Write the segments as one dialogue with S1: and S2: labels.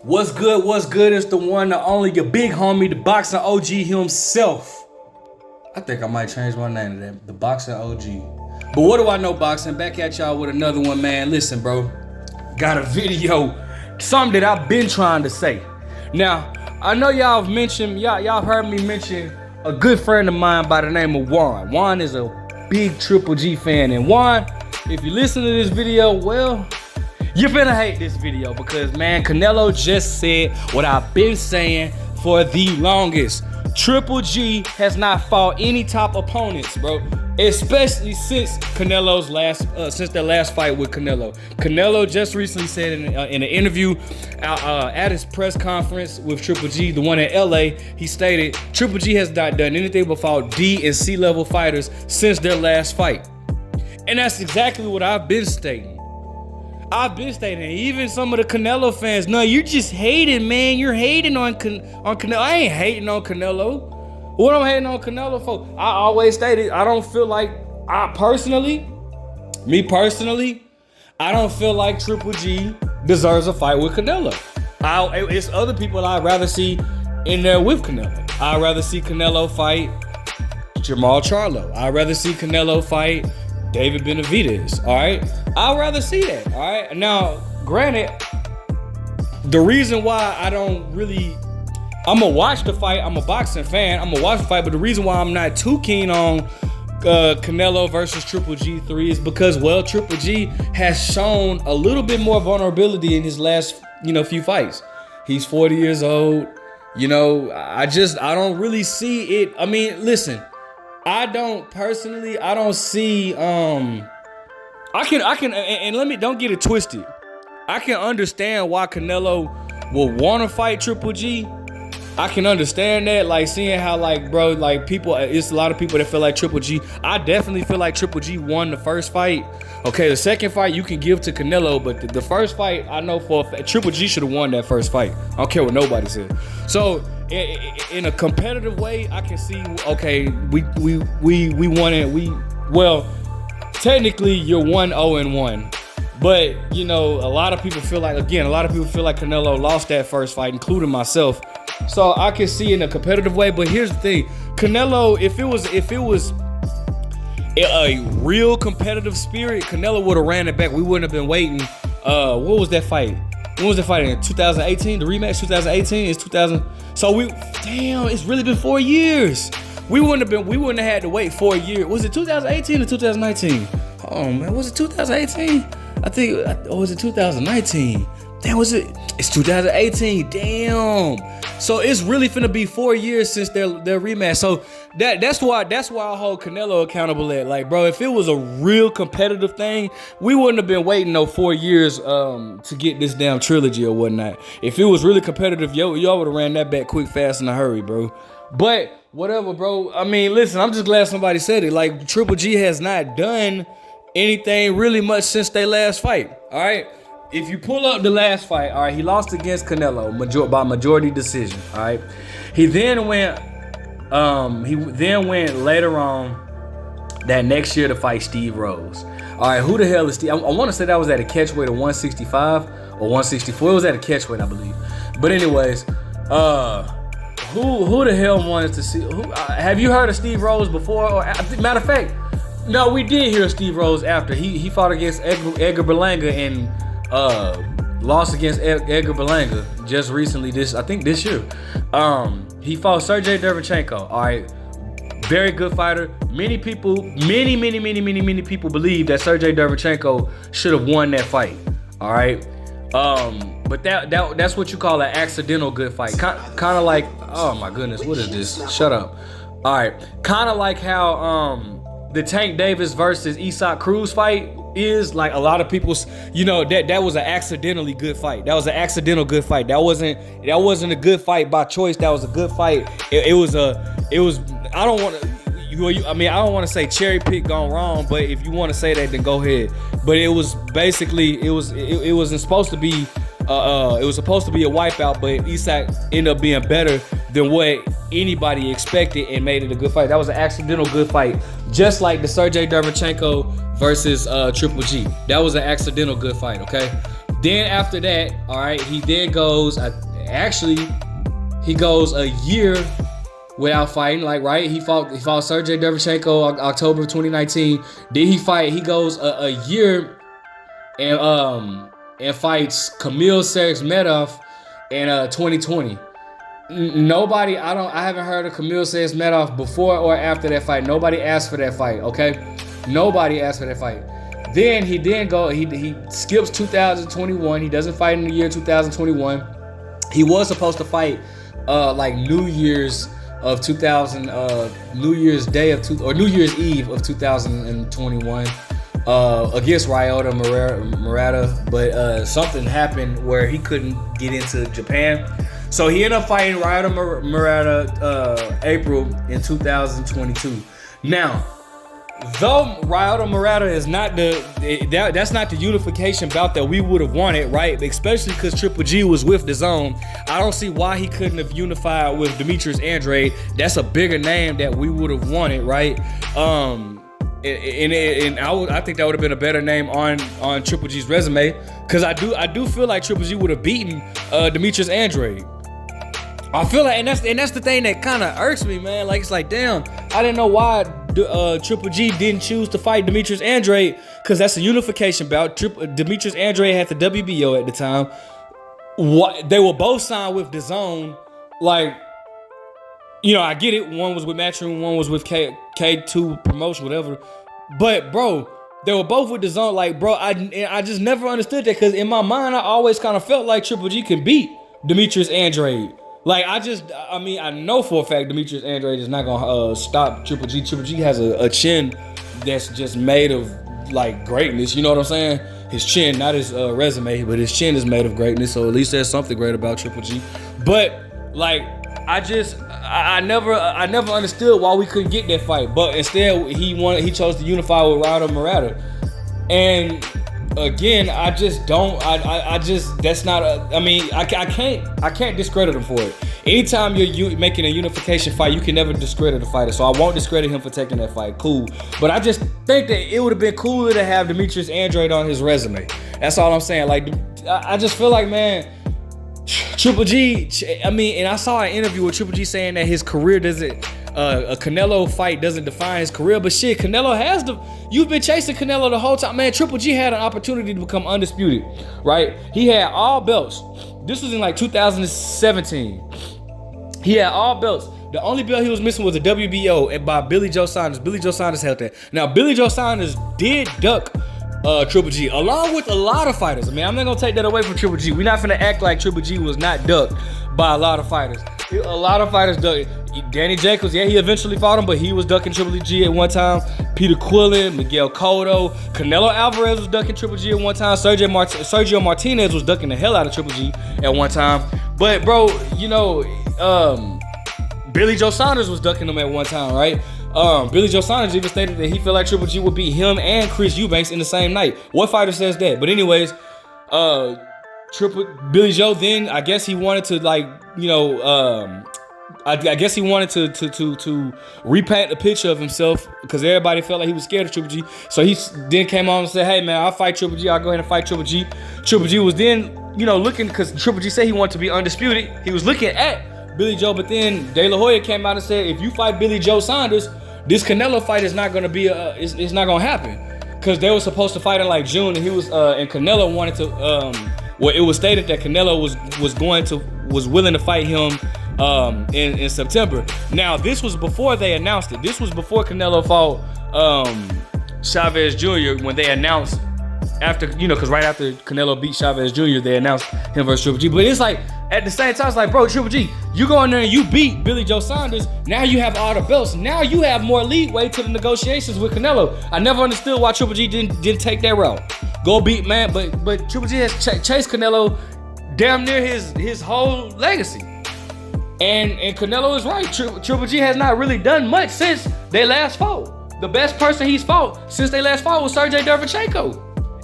S1: What's good? What's good? It's the one, the only, your big homie, the boxing OG himself. I think I might change my name to that, the boxing OG. But what do I know boxing? Back at y'all with another one, man. Listen, bro. Got a video, something that I've been trying to say. Now, I know y'all have mentioned, y'all heard me mention a good friend of mine by the name of Juan. Juan is a big Triple G fan. And Juan, if you listen to this video, well, you're finna hate this video because, man, Canelo just said what I've been saying for the longest. Triple G has not fought any top opponents, bro. Especially since Canelo's since their last fight with Canelo. Canelo just recently said in an interview at his press conference with Triple G, the one in LA, he stated Triple G has not done anything but fought D and C level fighters since their last fight. And that's exactly what I've been stating. Even some of the Canelo fans, no, you're just hating, man. You're hating on Canelo. I ain't hating on Canelo. What I'm hating on Canelo for? I always stated, I don't feel like, I don't feel like Triple G deserves a fight with Canelo. It's other people I'd rather see in there with Canelo. I'd rather see Canelo fight Jamal Charlo. I'd rather see Canelo fight David Benavidez, all right? I'd rather see that, all right? Now, granted, the reason why I don't really, I'm gonna watch the fight, I'm a boxing fan, I'm gonna watch the fight, but the reason why I'm not too keen on Canelo versus Triple G3 is because, well, Triple G has shown a little bit more vulnerability in his last, few fights. He's 40 years old, I don't really see it. I mean, listen, I don't see, don't get it twisted. I can understand why Canelo will want to fight Triple G. I can understand that, like seeing how, like, bro, like people, it's a lot of people that feel like Triple G. I definitely feel like Triple G won the first fight. Okay, the second fight you can give to Canelo, but the first fight, I know for Triple G should have won that first fight. I don't care what nobody said. So in a competitive way, I can see, okay, we won it. Well, technically you're 1-0-1. But, a lot of people feel like Canelo lost that first fight, including myself. So I can see in a competitive way, but here's the thing. Canelo, if it was a real competitive spirit, Canelo would have ran it back. We wouldn't have been waiting. What was that fight? When was the fight in 2018? The rematch 2018 is 2000. So it's really been 4 years. We wouldn't have had to wait 4 years. Was it 2018 or 2019? Oh man, was it 2018? I think, or was it 2019? Damn, it's 2018, damn. So it's really finna be 4 years since their rematch. So that's why I hold Canelo accountable at. Like, bro, if it was a real competitive thing, we wouldn't have been waiting no 4 years to get this damn trilogy or whatnot. If it was really competitive, y'all would have ran that back quick, fast, in a hurry, bro. But whatever, bro. I mean, listen, I'm just glad somebody said it. Like, Triple G has not done anything really much since their last fight, all right? If you pull up the last fight, all right, he lost against Canelo by majority decision, all right? He then went later on that next year to fight Steve Rose. All right, who the hell is Steve? I want to say that was at a catchweight of 165 or 164. It was at a catchweight, I believe. But anyways, who the hell wanted to see? Have you heard of Steve Rose before? Or, matter of fact, no, we did hear Steve Rose after he fought against Edgar Berlanga and lost against Edgar Berlanga just recently. I think this year. He fought Sergey Derevchenko. All right, very good fighter. Many people believe that Sergey Derevchenko should have won that fight. All right, but that's what you call an accidental good fight. Kind of like, oh my goodness, what is this? Shut up. All right, kind of like how the Tank Davis versus Isak Cruz fight is. Like, a lot of people's, that was an accidentally good fight. That was an accidental good fight. That wasn't a good fight by choice. That was a good fight. I don't want to say cherry pick gone wrong, but if you want to say that, then go ahead. But it was basically, it wasn't supposed to be it was supposed to be a wipeout, but Isak ended up being better than what anybody expected and made it a good fight. That was an accidental good fight, just like the Sergey Derevchenko versus Triple G. That was an accidental good fight, okay? Then after that, all right, he then goes. He goes a year without fighting. Like, right, he fought Sergey Derevchenko October of 2019. Then he goes a year and fights Kamil Sergsmedov in 2020. Nobody, I haven't heard of Kamil Sergsmedov before or after that fight. Nobody asked for that fight, okay? Nobody asked for that fight. Then he skips 2021. He doesn't fight in the year 2021. He was supposed to fight like New Year's Day of New Year's Eve of 2021 against Ryota Murata, but something happened where he couldn't get into Japan. So he ended up fighting Ryota Murata April in 2022. Now, though Ryota Murata is not that's not the unification bout that we would have wanted, right? Especially because Triple G was with DAZN. I don't see why he couldn't have unified with Demetrius Andrade. That's a bigger name that we would have wanted, right? And I think that would have been a better name on Triple G's resume, because I do feel like Triple G would have beaten Demetrius Andrade. I feel like, and that's the thing that kind of irks me, man. Like, it's like, damn, I didn't know why Triple G didn't choose to fight Demetrius Andrade, because that's a unification bout. Demetrius Andrade had the WBO at the time. They were both signed with DAZN. Like, you know, I get it. One was with Matchroom, one was with K2 Promotion, whatever. But, bro, they were both with DAZN. Like, bro, I just never understood that, because in my mind, I always kind of felt like Triple G can beat Demetrius Andrade. Like, I know for a fact Demetrius Andrade is not gonna stop Triple G. Triple G has a chin that's just made of, like, greatness. You know what I'm saying? His chin, not his resume, but his chin is made of greatness. So at least there's something great about Triple G. But, like, I never understood why we couldn't get that fight. But instead, he chose to unify with Ryota Murata. And again, I can't discredit him for it. Anytime you're making a unification fight, you can never discredit the fighter. So I won't discredit him for taking that fight. Cool. But I just think that it would have been cooler to have Demetrius Andrade on his resume. That's all I'm saying. Like, I just feel like, man, Triple G, and I saw an interview with Triple G saying that his career doesn't, a Canelo fight doesn't define his career, but shit, Canelo has you've been chasing Canelo the whole time, man. Triple G had an opportunity to become undisputed, right? He had all belts. This was in like 2017. He had all belts. The only belt he was missing was a WBO and by Billy Joe Saunders. Billy Joe Saunders held that. Now, Billy Joe Saunders did duck Triple G, along with a lot of fighters. I mean, I'm not gonna take that away from Triple G. We're not gonna act like Triple G was not ducked by a lot of fighters. A lot of fighters ducked. Danny Jacobs, yeah, he eventually fought him, but he was ducking Triple G at one time. Peter Quillen, Miguel Cotto, Canelo Alvarez was ducking Triple G at one time. Sergio Martinez was ducking the hell out of Triple G at one time. But, bro, you know, Billy Joe Saunders was ducking him at one time, right? Billy Joe Saunders even stated that he felt like Triple G would beat him and Chris Eubanks in the same night. What fighter says that? But anyways, Billy Joe then, I guess he wanted to, like, you know, I guess he wanted to repaint the picture of himself, because everybody felt like he was scared of Triple G. So he then came on and said, hey, man, I'll fight Triple G. I'll go ahead and fight Triple G. Triple G was then, you know, looking, because Triple G said he wanted to be undisputed. He was looking at Billy Joe, but then De La Hoya came out and said, if you fight Billy Joe Saunders, this Canelo fight is not going to be it's not going to happen, because they were supposed to fight in like June, and he was and Canelo wanted to well, it was stated that Canelo was willing to fight him in September. Now, this was before they announced it. This was before Canelo fought Chavez Jr. when they announced, after, you know, because right after Canelo beat Chavez Jr., they announced him versus Triple G. But it's like, at the same time, it's like, bro, Triple G, you go in there and you beat Billy Joe Saunders. Now you have all the belts. Now you have more leeway to the negotiations with Canelo. I never understood why Triple G didn't take that route. Go beat, man. But Triple G has chased Canelo damn near his whole legacy. And Canelo is right. Triple G has not really done much since they last fought. The best person he's fought since they last fought was Sergey Derevchenko.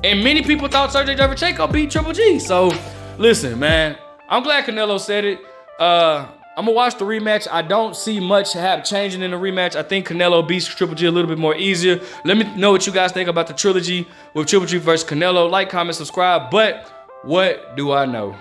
S1: And many people thought Sergey Derevchenko beat Triple G. So, listen, man, I'm glad Canelo said it. I'm gonna watch the rematch. I don't see much changing in the rematch. I think Canelo beats Triple G a little bit more easier. Let me know what you guys think about the trilogy with Triple G versus Canelo. Like, comment, subscribe. But What do I know?